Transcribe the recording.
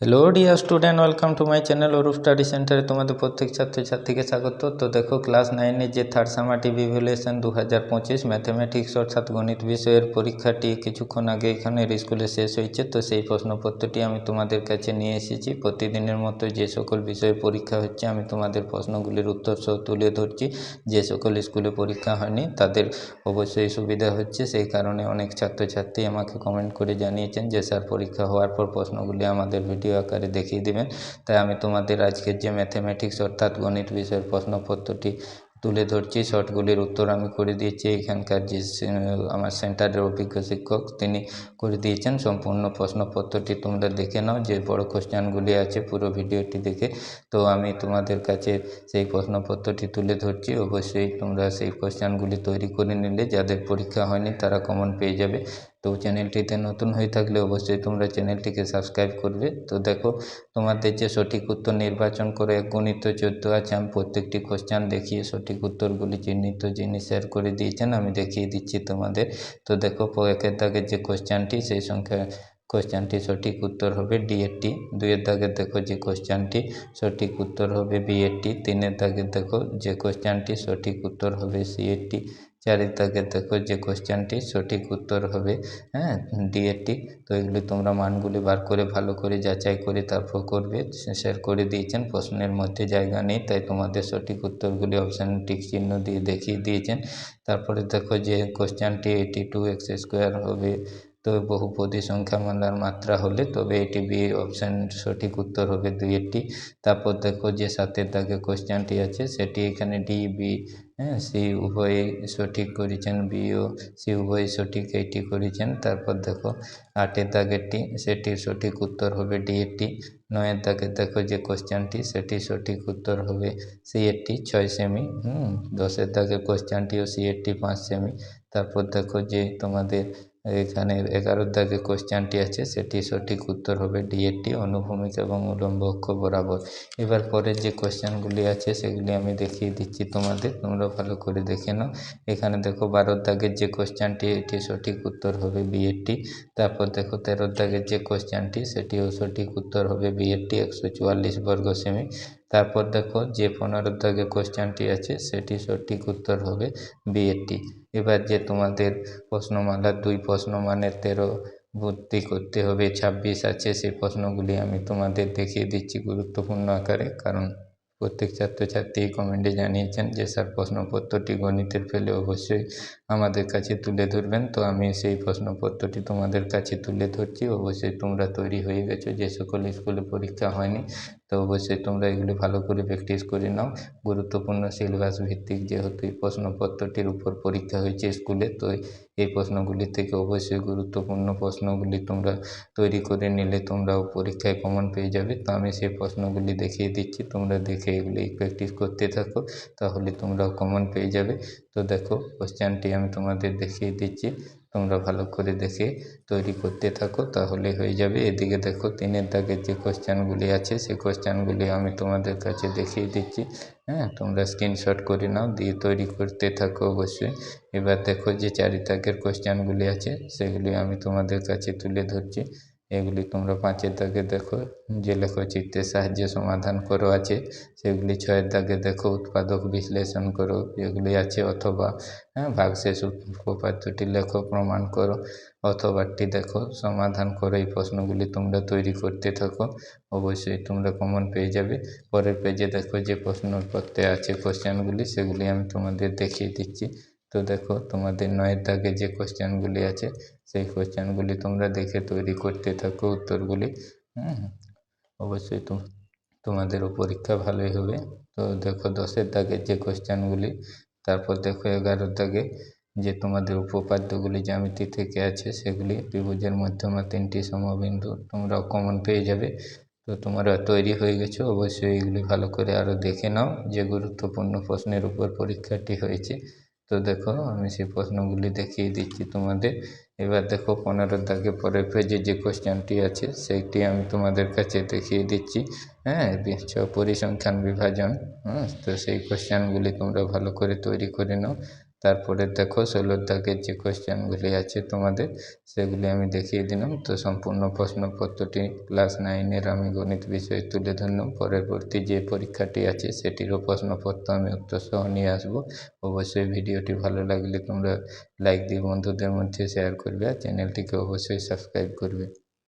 Hello dear student, welcome to my channel Arup study সেন্টারে তোমাদের প্রত্যেক ছাত্রছাত্রীকে স্বাগত। তো দেখো, ক্লাস 9-এর যে থার্ড সামারটিভ ইভ্যালুয়েশন 2025 ম্যাথমেটিক্স অর্থাৎ গণিত বিষয়ের পরীক্ষাটি কিছুক্ষণ আগে এখানের স্কুলে শেষ হয়েছে। তো সেই প্রশ্নপত্রটি আমি তোমাদের কাছে নিয়ে এসেছি। প্রতিদিনের মতো যে সকল বিষয়ের পরীক্ষা হচ্ছে আমি তোমাদের প্রশ্নগুলির উত্তর সহ তুলে ধরছি। যে সকল স্কুলে পরীক্ষা হয়নি তাদের অবশ্যই সুবিধা হচ্ছে, সেই কারণে অনেক ছাত্রছাত্রী আমাকে কমেন্ট করে জানিয়েছেন যে স্যার পরীক্ষা হওয়ার পর প্রশ্নগুলি আমাদের ভিডিও আকারে দেখিয়ে দেবেন। তাই আমি তোমাদের আজকের যে ম্যাথমেটিক্স অর্থাৎ গণিত বিষয়ের প্রশ্নপত্রটি তুলে ধরছি, শর্টগুলির উত্তর আমি করে দিয়েছি। এখানকার যে আমার সেন্টারের অভিজ্ঞ শিক্ষক তিনি করে দিয়েছেন। সম্পূর্ণ প্রশ্নপত্রটি তোমরা দেখে নাও, যে বড় কোশ্চেনগুলি আছে পুরো ভিডিওটি দেখে। তো আমি তোমাদের কাছে সেই প্রশ্নপত্রটি তুলে ধরছি। অবশ্যই তোমরা সেই কোশ্চেনগুলি তৈরি করে নিলে যাদের পরীক্ষা হয়নি তারা কমন পেয়ে যাবে। তো চ্যানেলটিতে নতুন হয়ে থাকলে অবশ্যই তোমরা চ্যানেলটিকে সাবস্ক্রাইব করবে। তো দেখো, তোমাদের যে সঠিক উত্তর নির্বাচন করে এক গণিত 14 আছে, আমি প্রত্যেকটি কোশ্চেন দেখিয়ে সঠিক উত্তরগুলি চিহ্নিত যিনি শেয়ার করে দিয়েছেন আমি দেখিয়ে দিচ্ছি তোমাদের। তো দেখো, একের দাগের যে কোশ্চেনটি সেই সংখ্যা কোশ্চেনটি সঠিক উত্তর হবে ডি-80। দুইয়ের দাগের দেখো যে কোশ্চেনটি সঠিক উত্তর হবে বি-80। তিনের দাগের দেখো যে কোশ্চেনটি সঠিক উত্তর হবে সি-80। চারের দাগের দেখো যে কোশ্চেনটি সঠিক উত্তর হবে ডি-80। তো এগুলি তোমরা মানগুলি বার করে ভালো করে যাচাই করে তারপর করবে। শেয়ার করে দিয়েছেন, প্রশ্নের মধ্যে জায়গা নেই, তাই তোমাদের সঠিক উত্তরগুলি অপশান টিক চিহ্ন দিয়ে দেখিয়ে দিয়েছেন। তারপরে দেখো যে কোশ্চেনটি 82x² হবে। তো বহুপদী সংখ্যামালার মাত্রা হলে তবে এটি বি অপশান সঠিক উত্তর হবে 2-টি। তারপর দেখো যে 7-এর দাগে কোশ্চেনটি আছে সেটি এখানে ডি বি সি উভয়ে সঠিক করেছেন, বি ও সি উভয়ে সঠিক এইটি করেছেন। তারপর দেখো 8-এর দাগেরটি সেটির সঠিক উত্তর হবে ডি-80। 9-এর দাগের দেখো যে কোশ্চেনটি সেটি সঠিক উত্তর হবে সি-80 6 সেমি। 10-এর দাগের কোশ্চেনটিও সি-80 5 সেমি। তারপর দেখো যে তোমাদের এখানে 11-এর দাগে কোশ্চেনটি আছে সেটি সঠিক উত্তর হবে ডি-80 অনুভূমিক এবং উলম্ব অক্ষ বরাবর। এবার পরের যে কোশ্চেনগুলি আছে সেগুলি আমি দেখিয়ে দিচ্ছি তোমাদের, তোমরা ভালো করে দেখে নাও। এখানে দেখো 12-এর দাগের যে কোশ্চেনটি এটি সঠিক উত্তর হবে বি-80। তারপর দেখো 13-এর দাগের যে কোশ্চেনটি সেটিও সঠিক উত্তর হবে বি-80 144 বর্গ সেমি। তারপর দেখো যে 15-এর দাগে কোশ্চেনটি আছে সেটি সঠিক উত্তর হবে বি-80। এবার যে তোমাদের প্রশ্নমালার 2 প্রশ্ন মানের 13 ভর্তি করতে হবে 26 আছে, সেই প্রশ্নগুলি আমি তোমাদের দেখিয়ে দিচ্ছি গুরুত্বপূর্ণ আকারে, কারণ প্রত্যেক ছাত্রছাত্রী কমেন্টে জানিয়েছেন যে স্যার প্রশ্নপত্রটি গণিতের ফেলে অবশ্যই আমাদের কাছে তুলে ধরবেন। তো আমি সেই প্রশ্নপত্রটি তোমাদের কাছে তুলে ধরছি। অবশ্যই তোমরা তৈরি হয়ে গেছো, যে সকল স্কুলে পরীক্ষা হয়নি তো অবশ্যই তোমরা এগুলি ভালো করে প্র্যাকটিস করে নাও। গুরুত্বপূর্ণ সিলেবাস ভিত্তিক যেহেতু এই প্রশ্নপত্রটির উপর পরীক্ষা হয়েছে স্কুলে, তো এই প্রশ্নগুলি থেকে অবশ্যই গুরুত্বপূর্ণ প্রশ্নগুলি তোমরা তৈরি করে নিলে তোমরাও পরীক্ষায় কমন পেয়ে যাবে। তো আমি সেই প্রশ্নগুলি দেখিয়ে দিচ্ছি, তোমরা দেখে এগুলি প্র্যাকটিস করতে থাকো, তাহলে তোমরাও কমন পেয়ে যাবে। তো দেখো কোশ্চেনটি আমি তোমাদের দেখিয়ে দিচ্ছি, তোমরা ভালো করে দেখে তৈরি করতে থাকো তাহলে হয়ে যাবে। এদিকে দেখো 3-এর দাগের যে কোশ্চেনগুলি আছে সেই কোশ্চেনগুলি আমি তোমাদের কাছে দেখিয়ে দিচ্ছি। তোমরা স্ক্রিনশট করে নাও, দিয়ে তৈরি করতে থাকো অবশ্যই। এবার দেখো যে 4 দাগের কোশ্চেনগুলি আছে সেগুলি আমি তোমাদের কাছে তুলে ধরছি। এগুলি তোমরা 5-এর দাগে দেখো যে লেখচিত্রের সাহায্যে সমাধান করো আছে সেগুলি। 6-এর দাগে দেখো উৎপাদক বিশ্লেষণ করো এগুলি আছে, অথবা ভাগশেষ উপপাদ্যটি লেখো প্রমাণ করো, অথবাটি দেখো সমাধান করো। এই প্রশ্নগুলি তোমরা তৈরি করতে থাকো, অবশ্যই তোমরা কমন পেয়ে যাবে। পরের পেজে দেখো যে প্রশ্নপত্রে আছে কোশ্চেনগুলি সেগুলি আমি তোমাদের দেখিয়ে দিচ্ছি। তো দেখো তোমাদের 9-এর দাগে যে কোশ্চেনগুলি আছে সেই কোশ্চেনগুলি তোমরা দেখে তৈরি করতে থাকো উত্তরগুলি। অবশ্যই তোমাদেরও পরীক্ষা ভালোই হবে। তো দেখো 10-এর দাগের যে কোশ্চেনগুলি, তারপর দেখো 11-এর দাগে যে তোমাদের উপপাদ্যগুলি জ্যামিতি থেকে আছে সেগুলি। ত্রিভুজের মধ্যমা 3টি সমবিন্দু তোমরা কমন পেয়ে যাবে। তো তোমরা তৈরি হয়ে গেছো, অবশ্যই এগুলি ভালো করে আরও দেখে নাও যে গুরুত্বপূর্ণ প্রশ্নের উপর পরীক্ষাটি হয়েছে। তো দেখো আমি সেই প্রশ্নগুলি দেখিয়ে দিচ্ছি তোমাদের। এবার দেখো 15-এর দাগে পরের পেজে যে কোশ্চেনটি আছে সেইটি আমি তোমাদের কাছে দেখিয়ে দিচ্ছি। পরিসংখ্যান বিভাজন। তো সেই কোশ্চেনগুলি তোমরা ভালো করে তৈরি করে নাও। তারপরে দেখো 16 দাগের যে কোয়েশ্চেনগুলি আছে তোমাদের সেগুলি আমি দেখিয়ে দিলাম। তো সম্পূর্ণ প্রশ্নপত্রটি ক্লাস 9-এর আমি গণিত বিষয়ে তুলে ধরলাম। পরবর্তী যে পরীক্ষাটি আছে সেটিরও প্রশ্নপত্র আমি উত্তর সহ নিয়ে আসবো। অবশ্যই ভিডিওটি ভালো লাগলে তোমরা লাইক দিয়ে বন্ধুদের মধ্যে শেয়ার করবে আর চ্যানেলটিকে অবশ্যই সাবস্ক্রাইব করবে।